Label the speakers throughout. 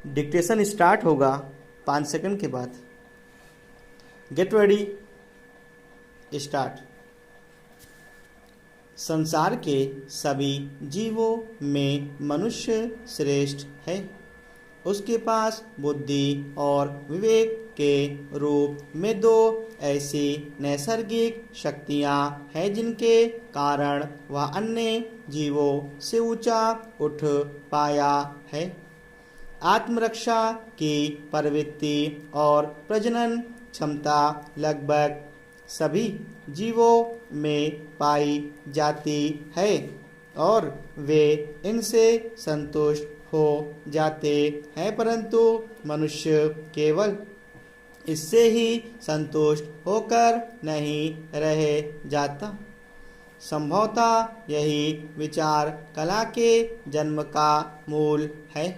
Speaker 1: Dictation start होगा 5 second के बाद। Get ready, start. संसार के सभी जीवों में मनुष्य श्रेष्ठ है। उसके पास बुद्धि और विवेक के रूप में दो ऐसी नैसर्गिक शक्तियां हैं जिनके कारण वह अन्य जीवों से ऊंचा उठ पाया है। आत्मरक्षा की प्रवृत्ति और प्रजनन क्षमता लगभग सभी जीवों में पाई जाती है और वे इनसे संतुष्ट हो जाते हैं, परंतु मनुष्य केवल इससे ही संतुष्ट होकर नहीं रह जाता। संभवतः यही विचार कला के जन्म का मूल है।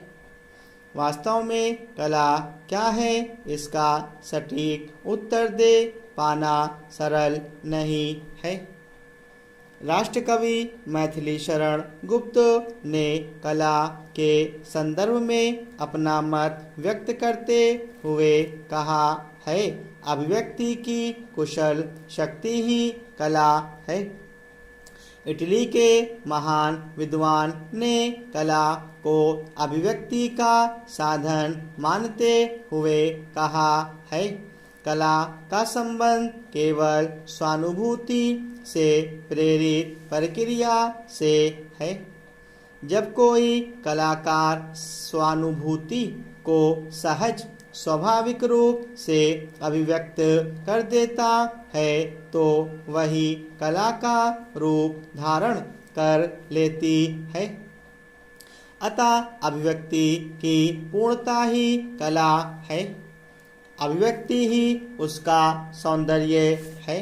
Speaker 1: वास्तव में कला क्या है, इसका सटीक उत्तर दे पाना सरल नहीं है। राष्ट्रकवि मैथिली शरण गुप्त ने कला के संदर्भ में अपना मत व्यक्त करते हुए कहा है, अभिव्यक्ति की कुशल शक्ति ही कला है। इटली के महान विद्वान ने कला को अभिव्यक्ति का साधन मानते हुए कहा है, कला का संबंध केवल स्वानुभूति से प्रेरित प्रक्रिया से है। जब कोई कलाकार स्वानुभूति को सहज स्वाभाविक रूप से अभिव्यक्त कर देता है तो वही कला का रूप धारण कर लेती है। अतः अभिव्यक्ति की पूर्णता ही कला है, अभिव्यक्ति ही उसका सौंदर्य है।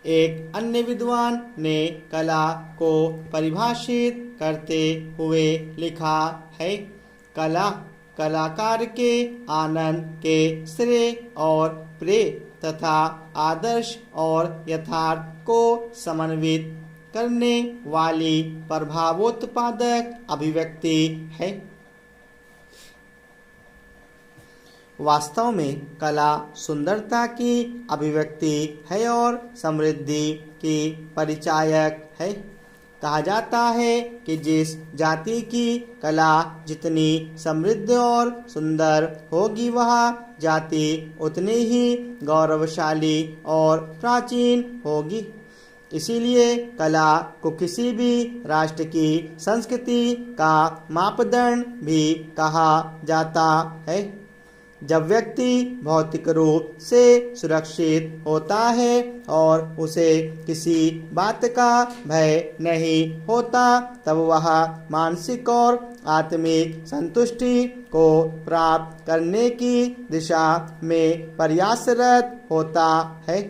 Speaker 1: एक अन्य विद्वान ने कला को परिभाषित करते हुए लिखा है, कला कलाकार के आनंद के श्रेय और प्रेय तथा आदर्श और यथार्थ को समन्वित करने वाली प्रभावोत्पादक अभिव्यक्ति है। वास्तव में कला सुंदरता की अभिव्यक्ति है और समृद्धि की परिचायक है। कहा जाता है कि जिस जाति की कला जितनी समृद्ध और सुंदर होगी वह जाति उतनी ही गौरवशाली और प्राचीन होगी। इसीलिए कला को किसी भी राष्ट्र की संस्कृति का मापदंड भी कहा जाता है। जब व्यक्ति भौतिक रूप से सुरक्षित होता है और उसे किसी बात का भय नहीं होता, तब वह मानसिक और आत्मिक संतुष्टि को प्राप्त करने की दिशा में प्रयासरत होता है।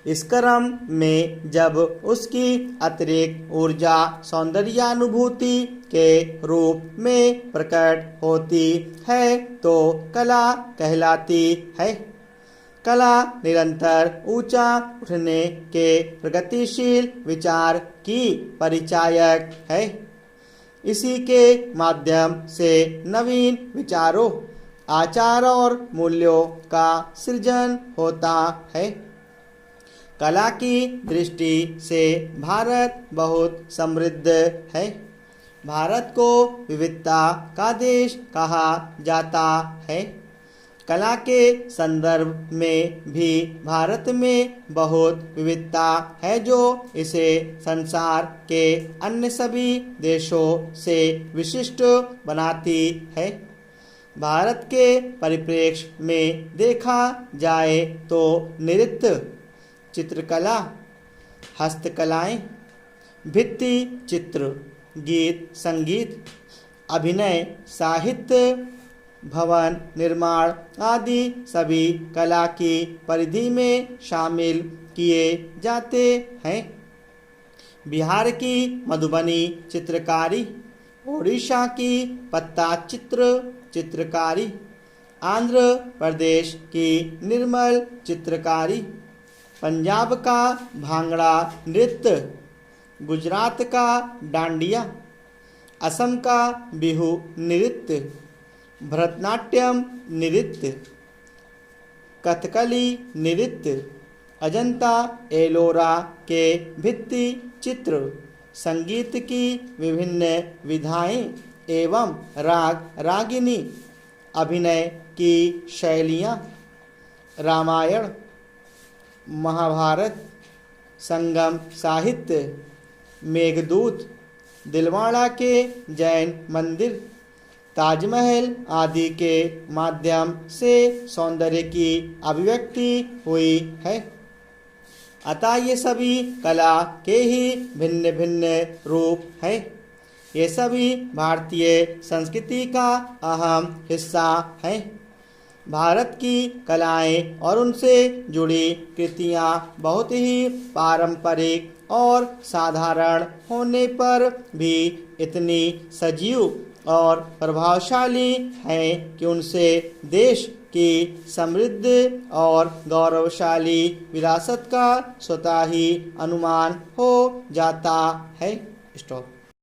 Speaker 1: इस क्रम में जब उसकी अतिरिक्त ऊर्जा सौंदर्यानुभूति के रूप में प्रकट होती है तो कला कहलाती है। कला निरंतर ऊंचा उठने के प्रगतिशील विचार की परिचायक है। इसी के माध्यम से नवीन विचारों, आचार और मूल्यों का सृजन होता है। कला की दृष्टि से भारत बहुत समृद्ध है। भारत को विविधता का देश कहा जाता है। कला के संदर्भ में भी भारत में बहुत विविधता है जो इसे संसार के अन्य सभी देशों से विशिष्ट बनाती है। भारत के परिप्रेक्ष्य में देखा जाए तो नृत्य, चित्रकला, हस्तकलाएं, भित्ति चित्र, गीत संगीत, अभिनय, साहित्य, भवन निर्माण आदि सभी कला की परिधि में शामिल किए जाते हैं। बिहार की मधुबनी चित्रकारी, ओडिशा की पत्ता चित्र चित्रकारी, आंध्र प्रदेश की निर्मल चित्रकारी, पंजाब का भांगड़ा नृत्य, गुजरात का डांडिया, असम का बिहू नृत्य, भरतनाट्यम नृत्य, कथकली नृत्य, अजंता एलोरा के भित्ति चित्र, संगीत की विभिन्न विधाएं एवं राग रागिनी, अभिनय की शैलियाँ, रामायण महाभारत, संगम साहित्य, मेघदूत, दिलवाड़ा के जैन मंदिर, ताजमहल आदि के माध्यम से सौंदर्य की अभिव्यक्ति हुई है। अतः ये सभी कला के ही भिन्न भिन्न रूप हैं। ये सभी भारतीय संस्कृति का अहम हिस्सा हैं। भारत की कलाएं और उनसे जुड़ी कृतियां बहुत ही पारंपरिक और साधारण होने पर भी इतनी सजीव और प्रभावशाली हैं कि उनसे देश की समृद्ध और गौरवशाली विरासत का स्वतः ही अनुमान हो जाता है। स्टॉप।